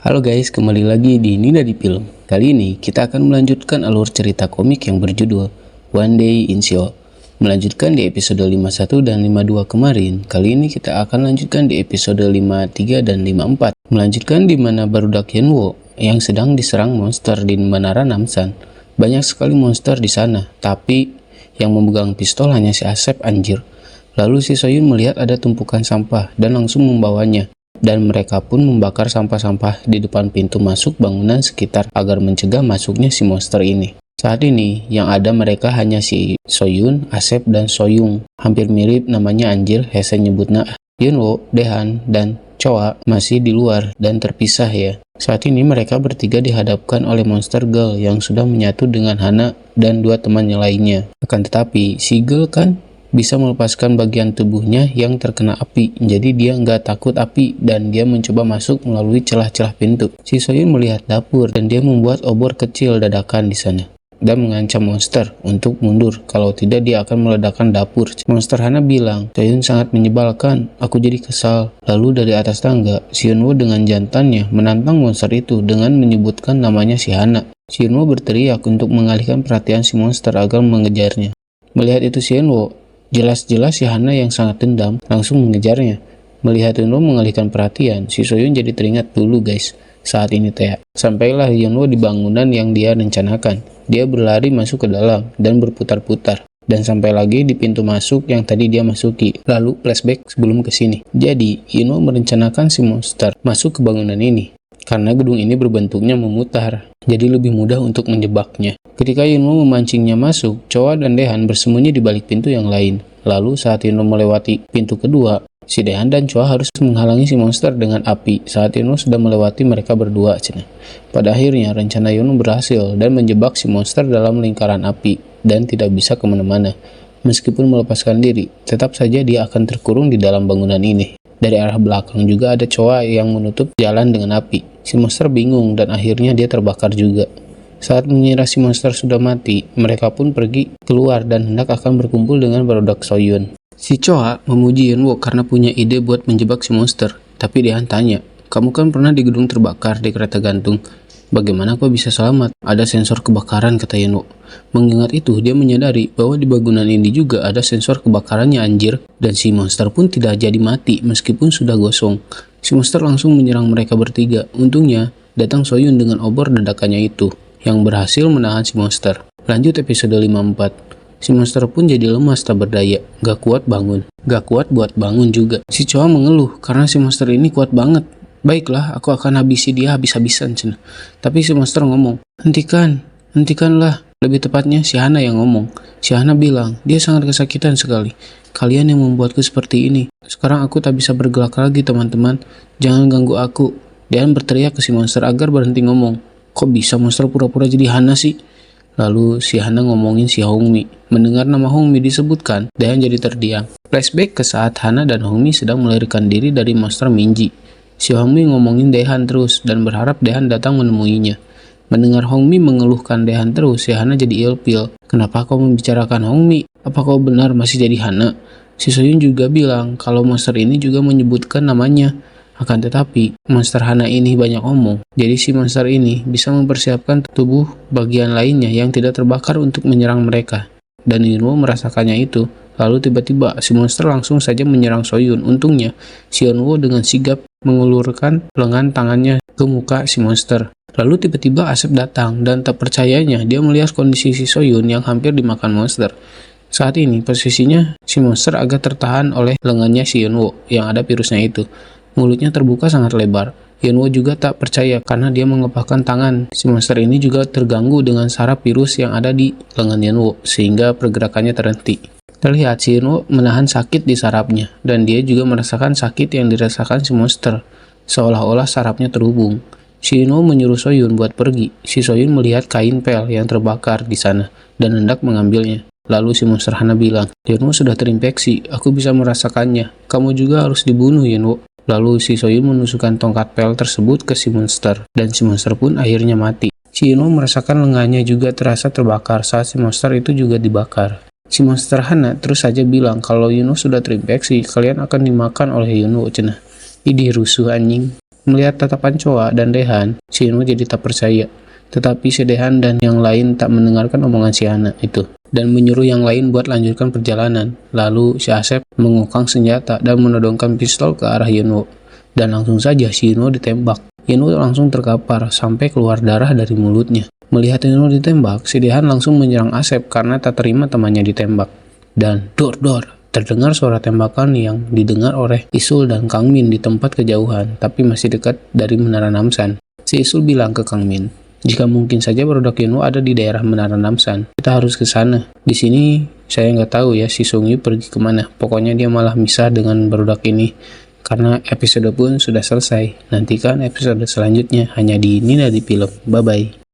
Halo guys, kembali lagi di Nina di Film. Kali ini kita akan melanjutkan alur cerita komik yang berjudul One Day in Seoul. Melanjutkan di episode 51 dan 52 kemarin, kali ini kita akan lanjutkan di episode 53 dan 54. Melanjutkan di mana barudak Hyunwoo yang sedang diserang monster di Menara Namsan. Banyak sekali monster di sana, tapi yang memegang pistol hanya si Asep anjir. Lalu si Soyun melihat ada tumpukan sampah dan langsung membawanya. Dan mereka pun membakar sampah-sampah di depan pintu masuk bangunan sekitar agar mencegah masuknya si monster ini. Saat ini, yang ada mereka hanya si Soyun, Asep, dan Soyung. Hampir mirip namanya anjir, Hese nyebutnya. Hyunwoo, Dehan, dan Choa masih di luar dan terpisah ya. Saat ini mereka bertiga dihadapkan oleh Monster Girl yang sudah menyatu dengan Hana dan dua temannya lainnya. Akan tetapi, si Girl kan bisa melepaskan bagian tubuhnya yang terkena api, jadi dia nggak takut api dan dia mencoba masuk melalui celah-celah pintu. Si Soyun melihat dapur dan dia membuat obor kecil dadakan di sana dan mengancam monster untuk mundur, kalau tidak dia akan meledakkan dapur. Monster Hana bilang, Soyun sangat menyebalkan, aku jadi kesal. Lalu dari atas tangga, si Hyunwoo dengan jantannya menantang monster itu dengan menyebutkan namanya si Hana. Si Hyunwoo berteriak untuk mengalihkan perhatian si monster agar mengejarnya. Melihat itu si Hyunwoo, jelas-jelas si Hana yang sangat dendam langsung mengejarnya. Melihat Hyunwoo mengalihkan perhatian, si Soyun jadi teringat dulu guys, saat ini teh. Sampailah Hyunwoo di bangunan yang dia rencanakan. Dia berlari masuk ke dalam dan berputar-putar. Dan sampai lagi di pintu masuk yang tadi dia masuki. Lalu flashback sebelum ke sini. Jadi, Hyunwoo merencanakan si monster masuk ke bangunan ini. Karena gedung ini berbentuknya memutar, jadi lebih mudah untuk menjebaknya. Ketika Hyunwoo memancingnya masuk, Choa dan Dehan bersembunyi di balik pintu yang lain. Lalu saat Hyunwoo melewati pintu kedua, si Dehan dan Choa harus menghalangi si monster dengan api saat Hyunwoo sudah melewati mereka berdua. Pada akhirnya, rencana Hyunwoo berhasil dan menjebak si monster dalam lingkaran api dan tidak bisa kemana-mana. Meskipun melepaskan diri, tetap saja dia akan terkurung di dalam bangunan ini. Dari arah belakang juga ada Choa yang menutup jalan dengan api. Si monster bingung dan akhirnya dia terbakar juga. Saat mengira si monster sudah mati, mereka pun pergi keluar dan hendak akan berkumpul dengan barudak Soyun. Si Choa memuji Hyunwoo karena punya ide buat menjebak si monster. Tapi dia tanya, kamu kan pernah di gedung terbakar di kereta gantung. Bagaimana kau bisa selamat? Ada sensor kebakaran, kata Hyunwoo. Mengingat itu, dia menyadari bahwa di bangunan ini juga ada sensor kebakarannya anjir. Dan si monster pun tidak jadi mati meskipun sudah gosong. Si monster langsung menyerang mereka bertiga. Untungnya, datang Soyun dengan obor dadakannya itu, yang berhasil menahan si monster. Lanjut episode 54. Si monster pun jadi lemas tak berdaya, gak kuat bangun. Gak kuat buat bangun juga. Si Choa mengeluh karena si monster ini kuat banget. Baiklah, aku akan habisi dia habis-habisan. Tapi si monster ngomong, hentikanlah. Lebih tepatnya si Hana yang ngomong. Si Hana bilang, dia sangat kesakitan sekali. Kalian yang membuatku seperti ini. Sekarang aku tak bisa bergerak lagi teman-teman. Jangan ganggu aku. Dan berteriak ke si monster agar berhenti ngomong. Kok bisa monster pura-pura jadi Hana sih? Lalu si Hana ngomongin si Hongmi. Mendengar nama Hongmi disebutkan, Dehan jadi terdiam. Flashback ke saat Hana dan Hongmi sedang melarikan diri dari monster Minji. Si Hongmi ngomongin Dehan terus dan berharap Dehan datang menemuinya. Mendengar Hongmi mengeluhkan Dehan terus, si Hana jadi ilfil. Kenapa kau membicarakan Hongmi? Apa kau benar masih jadi Hana? Si Soyun juga bilang kalau monster ini juga menyebutkan namanya. Akan tetapi, monster Hana ini banyak omong. Jadi si monster ini bisa mempersiapkan tubuh bagian lainnya yang tidak terbakar untuk menyerang mereka. Dan Hyunwoo merasakannya itu. Lalu tiba-tiba si monster langsung saja menyerang Soyun. Untungnya, si Hyunwoo dengan sigap mengulurkan lengan tangannya ke muka si monster. Lalu tiba-tiba Asep datang dan tak percayanya dia melihat kondisi si Soyun yang hampir dimakan monster. Saat ini posisinya si monster agak tertahan oleh lengannya si Hyunwoo yang ada virusnya itu. Mulutnya terbuka sangat lebar. Hyunwoo juga tak percaya karena dia mengepakkan tangan. Si monster ini juga terganggu dengan saraf virus yang ada di lengan Hyunwoo sehingga pergerakannya terhenti. Terlihat si Hyunwoo menahan sakit di sarafnya dan dia juga merasakan sakit yang dirasakan si monster. Seolah-olah sarafnya terhubung. Si Hyunwoo menyuruh Soyun buat pergi. Si Soyun melihat kain pel yang terbakar di sana dan hendak mengambilnya. Lalu si monster Hana bilang, Hyunwoo sudah terinfeksi, aku bisa merasakannya. Kamu juga harus dibunuh Hyunwoo. Lalu si Soyun menusukkan tongkat pel tersebut ke si monster dan si monster pun akhirnya mati. Si Hyunwoo merasakan lengannya juga terasa terbakar saat si monster itu juga dibakar. Si monster Hana terus saja bilang kalau Hyunwoo sudah terinfeksi, kalian akan dimakan oleh Hyunwoo. Idih rusuh anjing. Melihat tatapan Choa dan Dehan, si Yunwo jadi tak percaya. Tetapi si Dehan dan yang lain tak mendengarkan omongan si Hana itu dan menyuruh yang lain buat lanjutkan perjalanan. Lalu si Asep mengokang senjata dan menodongkan pistol ke arah Yunwo. Dan langsung saja si Yunwo ditembak. Yunwo langsung terkapar sampai keluar darah dari mulutnya. Melihat Yunwo ditembak, si Dehan langsung menyerang Asep karena tak terima temannya ditembak. Dan dor. Terdengar suara tembakan yang didengar oleh Isul dan Kang Min di tempat kejauhan, tapi masih dekat dari Menara Namsan. Si Isul bilang ke Kang Min, jika mungkin saja barudak Yunwo ada di daerah Menara Namsan, kita harus ke sana. Di sini saya nggak tahu ya si Sung Yu pergi kemana. Pokoknya dia malah misah dengan barudak ini. Karena episode pun sudah selesai. Nantikan episode selanjutnya hanya di Nina di Film. Bye bye.